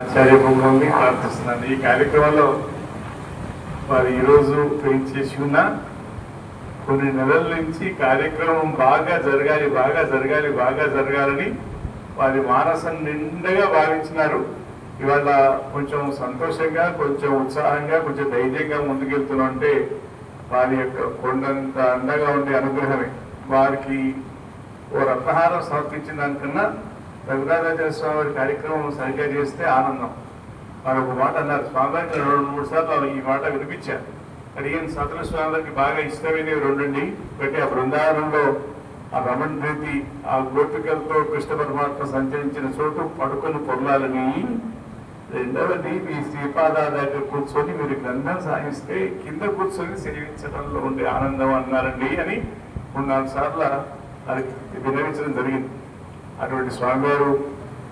ఆచార్య భూముల్ని ప్రార్థిస్తున్నాను. ఈ కార్యక్రమంలో వారు ఈరోజు చేసి ఉన్న కొన్ని నెలల నుంచి కార్యక్రమం బాగా జరగాలని వారి మానసం నిండగా భావించినారు. ఇవాళ కొంచెం సంతోషంగా, కొంచెం ఉత్సాహంగా, కొంచెం ధైర్యంగా ముందుకెళ్తున్నామంటే వారి యొక్క కొండంత అండగా ఉండే అనుగ్రహమే. వారికి ఓ రత్నహారం సమర్పించిన దానికన్నా రఘునాథాచార్య స్వామి వారి కార్యక్రమం సరిగ్గా చేస్తే ఆనందం. వారు ఒక మాట అన్నారు, స్వామివారికి 2-3 సార్లు ఈ మాట వినిపించారు. అడిగిన సతల స్వామి వారికి బాగా ఇష్టమైనవి రెండండి. ఒకటి ఆ బృందావనంలో ఆ రమణ ప్రీతి ఆ గోపికలతో కృష్ణ పరమాత్మ సంచరించిన చోటు పడుకొని పొందాలని, రెండవది మీ శ్రీపాద దగ్గర కూర్చొని మీరు గ్రంథం సాగిస్తే కింద కూర్చొని సేవించడంలో ఉండే ఆనందం అన్నారండి అని 3-4 సార్లు అది వినవించడం జరిగింది. అటువంటి స్వామివారు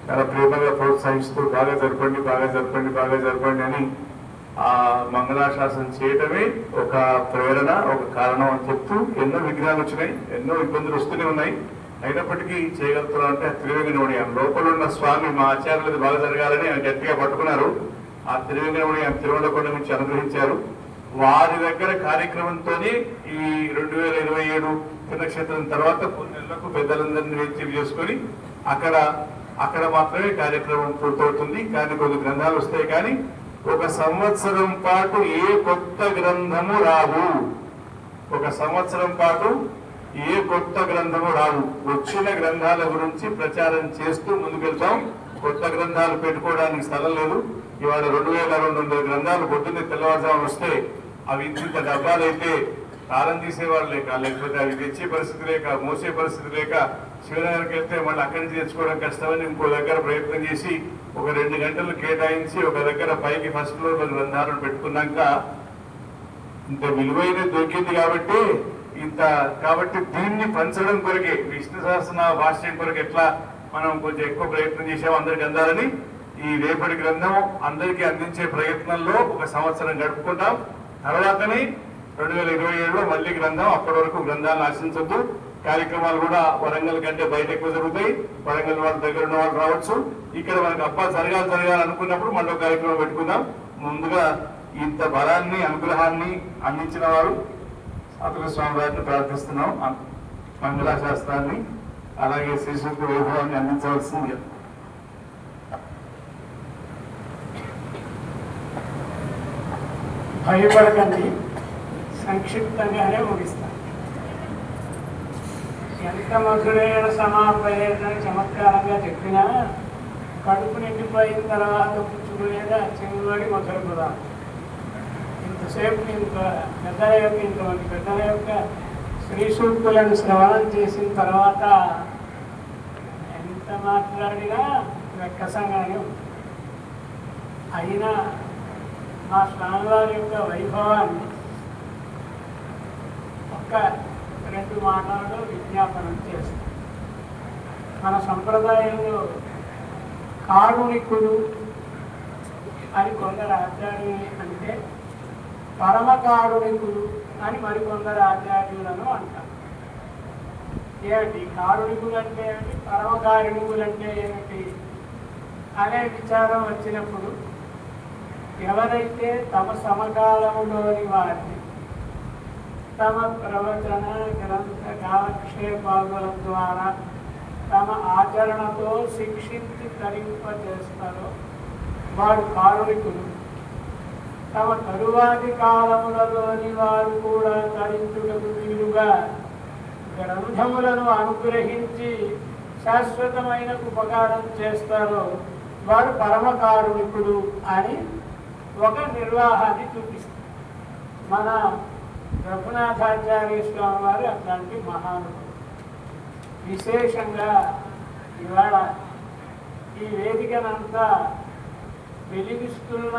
చాలా ప్రేమగా ప్రోత్సహిస్తూ బాగా జరపండి అని ఆ మంగళాశాసనం చేయటమే ఒక ప్రేరణ, ఒక కారణం అని చెప్తూ ఎన్నో విఘ్నాలు వచ్చినాయి, ఎన్నో ఇబ్బందులు వస్తూనే ఉన్నాయి. అయినప్పటికీ చేయగలుగుతున్నాం అంటే త్రివేంకటరమణీయం లోపల ఉన్న స్వామి మా ఆచార్యులది బాగా జరగాలని ఆయన గట్టిగా పట్టుకున్నారు. ఆ త్రివేంకటరమణీయం తిరుమలకొండ నుంచి అనుగ్రహించారు. వారి దగ్గర కార్యక్రమంతోనే ఈ 2027 పుణ్యక్షేత్రం తర్వాత కొన్ని నెలలకు పెద్దలందరినీ వేచి చేసుకొని అక్కడ మాత్రమే కార్యక్రమం పూర్తవుతుంది. కానీ కొన్ని గ్రంథాలు వస్తాయి, కానీ 1 సంవత్సరం పాటు ఏ కొత్త గ్రంథము రావు. 1 సంవత్సరం పాటు ఏ కొత్త గ్రంథము రావు. వచ్చిన గ్రంథాల గురించి ప్రచారం చేస్తూ ముందుకెళ్తాం. కొత్త గ్రంథాలు పెట్టుకోవడానికి స్థలం లేదు. ఇవాళ 2200 గ్రంథాలు పొద్దున్నే తెల్లవారుజామున వస్తే అవి ఇంత డబ్బాలు అయితే తాళం తీసేవాళ్ళు లేక, లేకపోతే అవి తెచ్చే పరిస్థితి లేక, మోసే పరిస్థితి లేక శివనగర్కి వెళ్తే మళ్ళీ అక్కడి నుంచి తెచ్చుకోవడం కష్టమని ఇంకో దగ్గర ప్రయత్నం చేసి ఒక 2 గంటలు కేటాయించి ఒక దగ్గర పైకి ఫస్ట్ ఫ్లోర్ గ్రంథాలను పెట్టుకున్నాక ఇంత విలువైన దొరికింది కాబట్టి దీన్ని పంచడం కొరకే విష్ణు సహస్రనామ భాష్యం కొరకు ఎట్లా మనం కొంచెం ఎక్కువ ప్రయత్నం చేసాము అందరికి అందాలని ఈ రేపటి గ్రంథం అందరికీ అందించే ప్రయత్నంలో 1 సంవత్సరం గడుపుకుంటాం. తర్వాతనే 2027లో మళ్ళీ గ్రంథం. అప్పటి వరకు గ్రంథాలను ఆశించొద్దు. కార్యక్రమాలు కూడా వరంగల్ కంటే బయట ఎక్కువ జరుగుతాయి. వరంగల్ వాళ్ళ దగ్గర ఉన్న వాళ్ళు రావచ్చు. ఇక్కడ మనకు అబ్బా జరగాలి అనుకున్నప్పుడు మళ్ళీ కార్యక్రమం పెట్టుకుందాం. ముందుగా ఇంత బలాన్ని, అనుగ్రహాన్ని అందించిన వారు సతల స్వామి వారిని ప్రార్థిస్తున్నాం. మంగళాశాస్త్రాన్ని అలాగే శ్రీసూక్త వైభవాన్ని అందించవలసింది. భయపడకండి, సంక్షిప్తంగానే ముగిస్తాను. ఎంత మధురైన సమాపయేదని చమత్కారంగా చెప్పినా కడుపు నిండిపోయిన తర్వాత పుచ్చుకునేది చెంగుబడి మొదలుకుదా. ఇంతసేపు ఇంతమంది పెద్దల యొక్క శ్రీ సూక్తులను శ్రవణం చేసిన తర్వాత ఎంత మాట్లాడినా వెక్కసంగానే ఉంది. అయినా మా స్వామివారి యొక్క వైభవాన్ని 1-2 మాటలలో విజ్ఞాపనం చేస్తాం. మన సంప్రదాయంలో కారుణికుడు అని కొందరు ఆచార్యులు అంటే, పరమ కారుణికుడు అని మరికొందరు ఆచార్యులను అంటారు. ఏమిటి కారుణికులు అంటే ఏమిటి, పరమ కారుణికులు అంటే ఏమిటి అనే విచారం వచ్చినప్పుడు ఎవరైతే తమ సమకాలంలోని వారిని తమ ప్రవచన గ్రంథ కాలక్షేపాల ద్వారా తమ ఆచరణతో శిక్షించి తరింపజేస్తారో వారు కారుణికులు. తమ తరువాతి కాలములలోని వారు కూడా తరించుటకు వీలుగా గ్రంథములను అనుగ్రహించి శాశ్వతమైన ఉపకారం చేస్తారో వారు పరమ కారుణికుడు అని ఒక నిర్వాహాన్ని చూపిస్తారు. మన రఘునాథాచార్య స్వామి వారు అట్లాంటి మహానుభావుడు. విశేషంగా ఇవాళ ఈ వేదికనంతా వెలిగిస్తున్న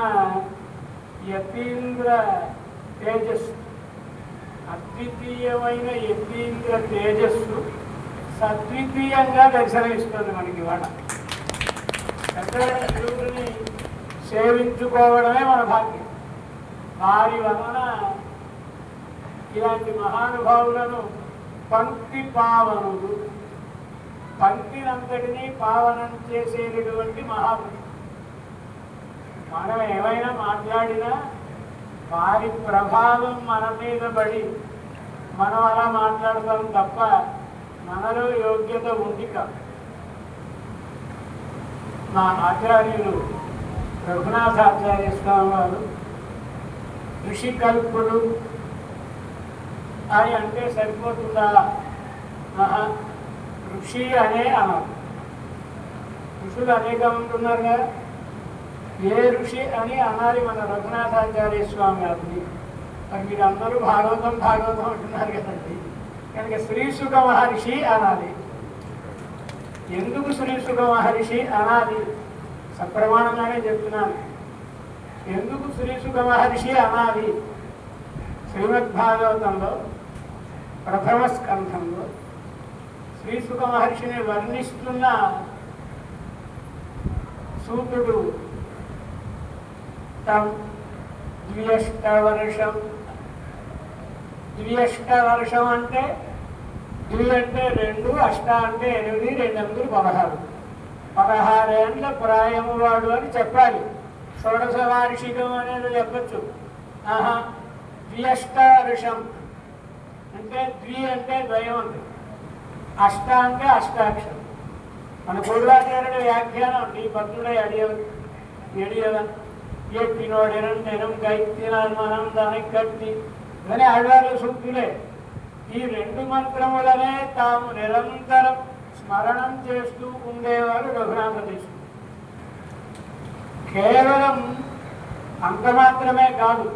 యతీంద్ర తేజస్సు, అద్వితీయమైన యతీంద్ర తేజస్సు సద్వితీయంగా దర్శనమిస్తుంది మనకి. ఇవాళ పెద్దలైన దేవుడిని సేవించుకోవడమే మన భాగ్యం. వారి వలన ఇలాంటి మహానుభావులను పంక్తి పావనుడు, పంక్తినంతటినీ పావనం చేసేటటువంటి మహాపురుషుడు. మనం ఏమైనా మాట్లాడినా వారి ప్రభావం మన మీద పడి మనం అలా మాట్లాడతాం తప్ప మనలో యోగ్యత ఉంది కాదు. మా ఆచార్యులు రఘునాథాచార్య స్వామి వారు ఋషికల్పులు అని అంటే సరిపోతుందా? ఋషి అనే అన్నారు. ఋషులు అనేక ఉంటున్నారు కదా, ఏ ఋషి అని అనాలి మన రఘునాథాచార్య స్వామి గారిని. మరి మీరు అందరూ భాగవతం భాగవతం అంటున్నారు కదండి, కనుక శ్రీసుఖ మహర్షి అనాలి. ఎందుకు శ్రీసుఖ మహర్షి అనాలి? సప్రమాణంగానే చెప్తున్నాను. ఎందుకు శ్రీసుఖ మహర్షి అనాలి? శ్రీమద్భాగవతంలో ప్రథమ స్కంధంలో శ్రీసుఖ మహర్షిని వర్ణిస్తున్న సూతుడు తం ద్వ్యష్టవర్షం. ద్వ్యష్టవర్షం అంటే ద్వి అంటే 2, అష్ట అంటే 8, 2 16. 16 ఏళ్ళ ప్రాయము వాడు అని చెప్పాలి. షోడశ వార్షికం అనేది చెప్పచ్చు. ద్వ్యష్టవర్షం అంటే ద్వి అంటే ద్వయం అంటే, అష్ట అంటే అష్టాక్షరం. మన పూర్వాచార్యుడు వ్యాఖ్యానం ఈ భక్తుడై ఎడియవన్ ఎట్టినోడెనం గైత్తినాను మనం దానికి కట్టి అని ఆడవాళ్ళు సూక్తులే. ఈ 2 మంత్రములనే తాము నిరంతరం స్మరణం చేస్తూ ఉండేవారు రఘునాథ దేశం. కేవలం అంత మాత్రమే కాదు,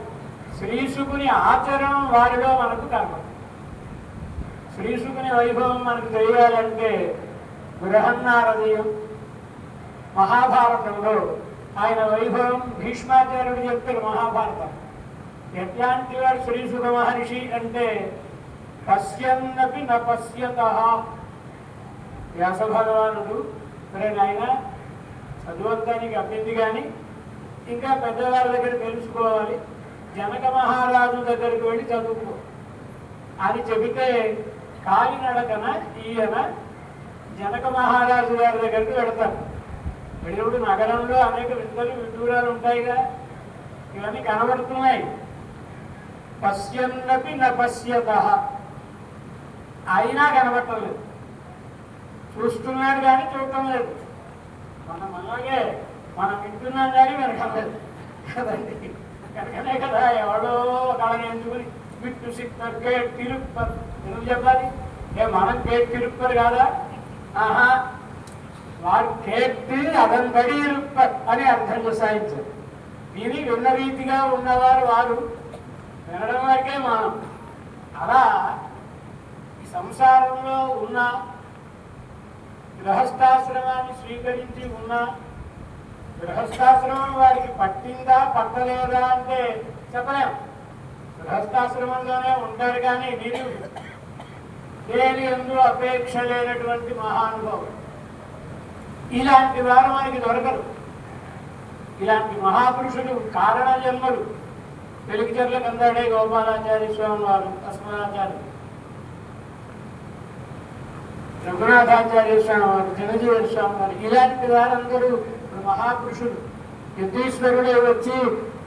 శ్రీసుకుని ఆచరణం వారిలో మనకు కనపడుతుంది. శ్రీసుకుని వైభవం మనకు తెలియాలంటే బృహన్నారదీయం మహాభారతంలో ఆయన వైభవం భీష్మాచార్యుడు చెప్తారు. మహాభారతం ఎట్లాంటి వాడు శ్రీసుఖ మహర్షి అంటే పశ్యన్నపి న పశ్యత. వ్యాస భగవానుడు మరి నాయన చదువుతానికి అబ్బింది, కానీ ఇంకా పెద్దవాళ్ళ దగ్గర తెలుసుకోవాలి, జనక మహారాజు దగ్గరికి వెళ్ళి చదువుకో అని చెబితే కాలినడకన ఈయన జనక మహారాజు గారి దగ్గరికి వెళతారు. వెళ్ళినప్పుడు నగరంలో అనేక వింతలు విదూరాలు ఉంటాయిగా, ఇవన్నీ కనబడుతున్నాయి. పశ్యన్నపి న పశ్యత, అయినా కనబట్టలేదు. చూస్తున్నాడు కానీ చూడటం లేదు. మనం అలాగే మనం వింటున్నాం కానీ వినకలేదు కదండి. కనుకనే కదా ఎవడో కళని ఎంచుకుని విట్టు సిక్తర్ కేట్ తిరుప్పర్ ఎందుకు చెప్పాలి? మనం కేట్ తిరుప్పర్ కాదా? వారు కేట్టి అదన్ బడి ఇరుప్పర్ అని అర్థం చేసాయించారు. విని విన్న రీతిగా ఉన్నవారు వారు, వినడం వరకే మనం. అలా ఈ సంసారంలో ఉన్న గృహస్థాశ్రమాన్ని స్వీకరించి ఉన్న గృహస్థాశ్రమం వారికి పట్టిందా పట్టలేదా అంటే చెప్పలేం. గృహస్థాశ్రమంలోనే ఉంటారు కానీ వీరు దేని ఎందు అపేక్ష లేనటువంటి మహానుభవం. ఇలాంటి వారు మనకి దొరకరు. ఇలాంటి మహాపురుషులు కారణ జన్మలు. వెలుగుచర్ల కందాడే గోపాలాచార్య స్వామి వారు, అస్మదాచార్య రఘునాథాచార్య స్వామి వారు, జనజీవ స్వామి వారు, ఇలాంటి వారందరూ మహాపురుషులు. యుద్ధీశ్వరుడే వచ్చి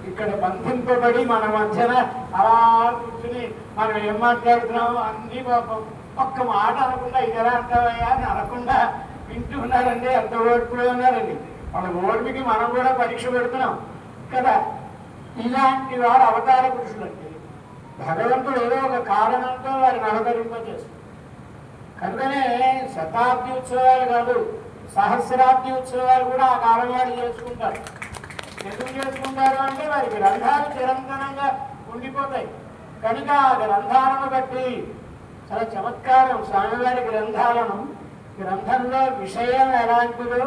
ఇక్కడ బంధింపబడి మన మధ్యన అలా కూర్చుని మనం ఏం మాట్లాడుతున్నామో అన్ని పాపం ఒక్క మాట అనకుండా ఇది ఎలా అంటావయ్యా అని అనకుండా వింటూ ఉన్నారండి. ఎంత ఓర్పులో ఉన్నారండి. వాళ్ళ ఓర్పుకి మనం కూడా పరీక్ష పెడుతున్నాం కదా. ఇలాంటి వారు అవతార పురుషులండి. భగవంతుడు ఏదో ఒక కారణంతో వారిని అవతరింపజేస్తారు. కనుకనే శతాబ్ది ఉత్సవాలు కాదు, సహస్రాబ్ది ఉత్సవాలు కూడా ఆ కాలం వారు చేసుకుంటారు. ఎందుకు చేసుకుంటారు అంటే వారి గ్రంథాలు చిరంతనంగా ఉండిపోతాయి కనుక ఆ గ్రంథాలను బట్టి చాలా చమత్కారం. స్వామివారి గ్రంథంలో విషయం ఎలాంటిదో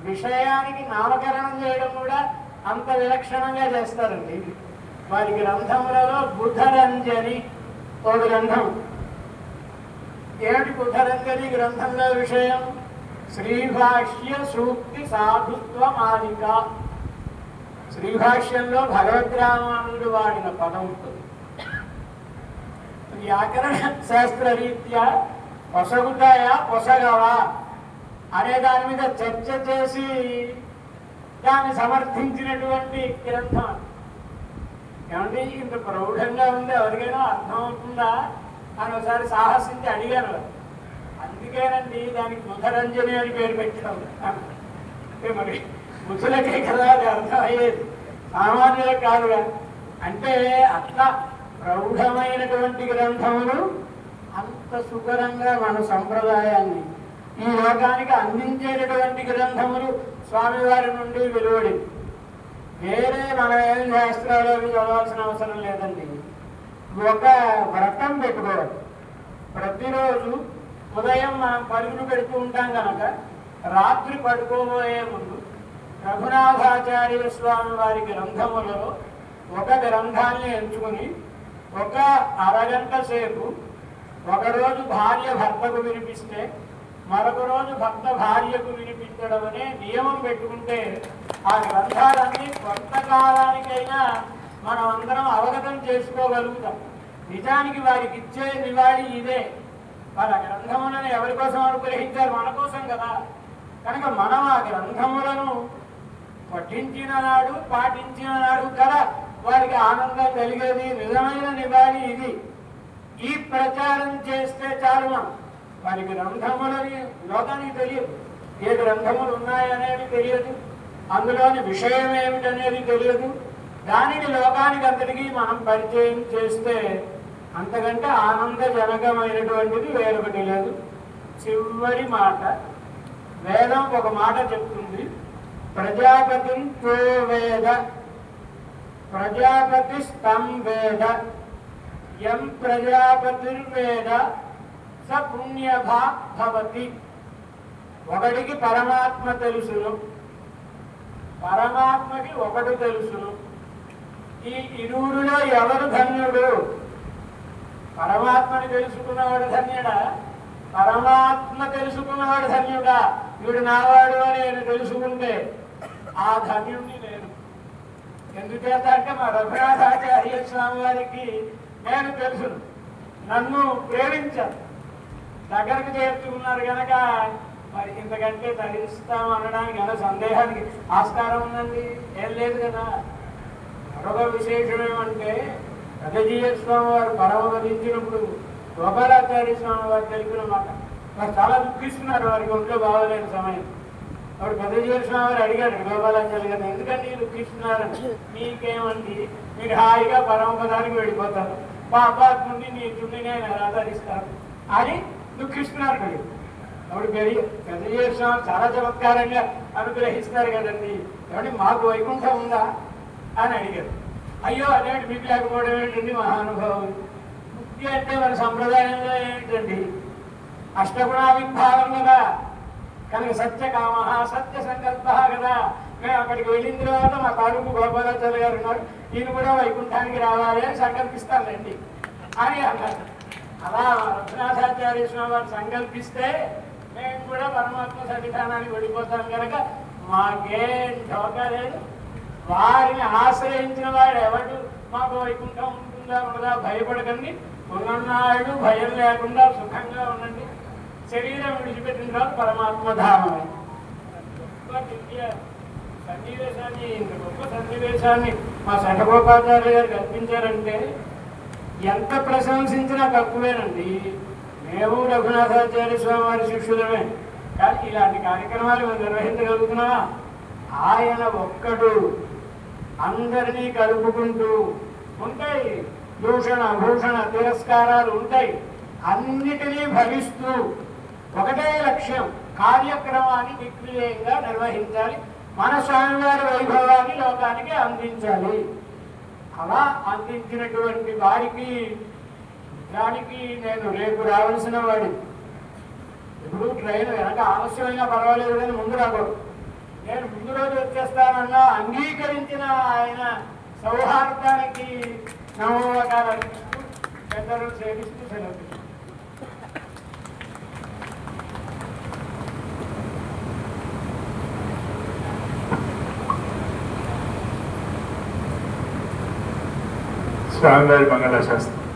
విషయానికి నామకరణం చేయడం కూడా అంత విలక్షణంగా చేస్తారండి. వారి గ్రంథములలో బుధరంజని ఓ గ్రంథం. ఏమిటి బుధరంజని గ్రంథంలో విషయం? శ్రీభాష్య సూక్తి సాధుత్వ మాలిక. శ్రీభాష్యంలో భగవద్రామానుడు వాడిన పదం ఉంటుంది. వ్యాకరణ శాస్త్రరీత్యా పొసగుతాయా పొసగవా అనే దాని మీద చర్చ చేసి దాన్ని సమర్థించినటువంటి గ్రంథం. ఏమంటే ఇంత ప్రౌఢంగా ఉంది, ఎవరికైనా అర్థమవుతుందా అని ఒకసారి సాహసించి అడిగాను. అందుకేనండి దానికి ముఖరంజని అని పేరు పెట్టాము. అంటే మరి ముసలకే కదా అది అర్థమయ్యేది, సామాన్యులకు కాదుగా. అంటే అట్లా ప్రౌఢమైనటువంటి గ్రంథములు అంత సుకరంగా మన సంప్రదాయాన్ని ఈ లోకానికి అందించేటటువంటి గ్రంథములు స్వామివారి నుండి వెలువడింది. వేరే మనం ఏం శాస్త్రాలు అవి చదవాల్సిన అవసరం లేదండి. ఒక వ్రతం పెట్టుకోవాలి. ప్రతిరోజు ఉదయం మనం పరుగులు పెడుతూ ఉంటాం కనుక రాత్రి పడుకోబోయే ముందు రఘునాథాచార్య స్వామి వారి గ్రంథములలో ఒక గ్రంథాన్ని ఎంచుకుని ఒక అరగంట సేపు, ఒకరోజు భార్య భర్తకు వినిపిస్తే మరొక రోజు భర్త భార్యకు వినిపించడం అనే నియమం పెట్టుకుంటే ఆ గ్రంథాలన్నీ కొంతకాలానికైనా మనం అందరం అవగతం చేసుకోగలుగుతాం. నిజానికి వారికి ఇచ్చే నివాళి ఇదే. వాళ్ళ గ్రంథములను ఎవరి కోసం అనుగ్రహించారు? మన కోసం కదా. కనుక మనం ఆ గ్రంథములను పఠించిన నాడు, పాటించిన నాడు కదా వారికి ఆనందం కలిగేది. నిజమైన నివాళి ఇది. ఈ ప్రచారం చేస్తే చాలు. మనం వారి గ్రంథములని లోకానికి తెలియదు, ఏ గ్రంథములు ఉన్నాయనేది తెలియదు, అందులోని విషయం ఏమిటనేది తెలియదు. దానిని లోకానికి అంతటికీ మనం పరిచయం చేస్తే అంతకంటే ఆనందజనకమైనటువంటిది వేరొకటి లేదు. చివరి మాట, వేదం ఒక మాట చెప్తుంది, ప్రజాపతిం తో వేద ప్రజాపతి స్తం వేద యం ప్రజాపతిర్వేద స పుణ్యభాగ్ భవతి. ఒకడికి పరమాత్మ తెలుసును, పరమాత్మకి ఒకడు తెలుసును. ఈ ఇరువురిలో ఎవరు ధన్యుడు? పరమాత్మని తెలుసుకున్నవాడు ధన్యుడా, పరమాత్మ తెలుసుకున్నవాడు ధన్యుడా? వీడు నావాడు అని నేను తెలుసుకుంటే ఆ ధన్యుడిని నేను. ఎందుచేత అంటే మా రఘునాథాచార్య స్వామి వారికి నేను తెలుసును, నన్ను ప్రేమించాను, దగ్గరకు చేర్చుకున్నారు కనుక మరి ఇంతకంటే తరిస్తాం అనడానికి అన్న సందేహానికి ఆస్కారం ఉందండి? ఏం లేదు కదా. మరొక విశేషం ఏమంటే పెద్దజీయ స్వామి వారు పరమపదించినప్పుడు గోపాలాచార్య స్వామి వారు తెలిపిన మాట, వారు చాలా దుఃఖిస్తున్నారు, వారికి ఒంట్లో బాగోలేని సమయం. అప్పుడు పెద్దజీయ స్వామి వారు అడిగాడు గోపాలాచార్య గారిని, ఎందుకంటే దుఃఖిస్తున్నారని. మీకేమండి, మీరు హాయిగా పరమపదానికి వెళ్ళిపోతారు, పాపాత్ముని నీ చుండి నేను ఆదరిస్తాను అని దుఃఖిస్తున్నారు కదా. అప్పుడు పెద్దజీయ స్వామి చాలా చమత్కారంగా అనుగ్రహిస్తారు కదండి. కాబట్టి మాకు వైకుంఠం ఉందా అని అడిగారు. అయ్యో అదేంటి మీకు లేకపోవడం ఏంటండి మహానుభావం? ముక్తి అంటే మన సంప్రదాయంలో ఏంటండి, అష్టగుణావిర్భావం కదా. కనుక సత్యకామ సత్య సంకల్ప కదా. మేము అక్కడికి వెళ్ళిన తర్వాత మా తాలూకు గోపాలాచార్య గారు ఉన్నారు, ఈయన కూడా వైకుంఠానికి రావాలి అని సంకల్పిస్తానండి అని అన్నారు. అలా రఘునాథాచార్య స్వామి వారు సంకల్పిస్తే మేము కూడా పరమాత్మ సన్నిధానానికి వెళ్ళిపోతాం కనుక మాకేం ఢోకా లేదు. వారిని ఆశ్రయించిన వాడు ఎవడు మాకు వైకుంఠం ఉంటుందా ఉండదా భయపడకండి, ఉన్ననాడు భయం లేకుండా సుఖంగా ఉండండి. శరీరం విడిచిపెట్టిన తర్వాత పరమాత్మ ధామమే. సన్నివేశాన్ని, ఇంత గొప్ప సన్నివేశాన్ని మా శఠగోపాచార్య గారు కల్పించారంటే ఎంత ప్రశంసించినా తక్కువేనండి. మేము రఘునాథాచార్య స్వామి వారి శిష్యులమే, కానీ ఇలాంటి కార్యక్రమాలు మేము నిర్వహించగలుగుతున్నామా? ఆయన ఒక్కడు అందరినీ కలుపుకుంటూ ఉంటాయి. దూషణ భూషణ తిరస్కారాలు ఉంటాయి, అన్నిటినీ భరిస్తూ ఒకటే లక్ష్యం, కార్యక్రమాన్ని దిగ్విజయంగా నిర్వహించాలి, మన స్వామివారి వైభవాన్ని లోకానికి అందించాలి. అలా అందించినటువంటి వారికి దానికి నేను రేపు రావాల్సిన వాడి, ఇప్పుడు ట్రైన్ వెనక ఆలస్యమైనా పర్వాలేదు కానీ ముందు రాకూడదు. నేను ముందు రోజు వచ్చేస్తానన్నా అంగీకరించిన ఆయన సౌహార్దానికి నమోకాలు పెద్దలు సేవిస్తూ సెలవు. స్వామివారి మంగళ శాస్త్రం.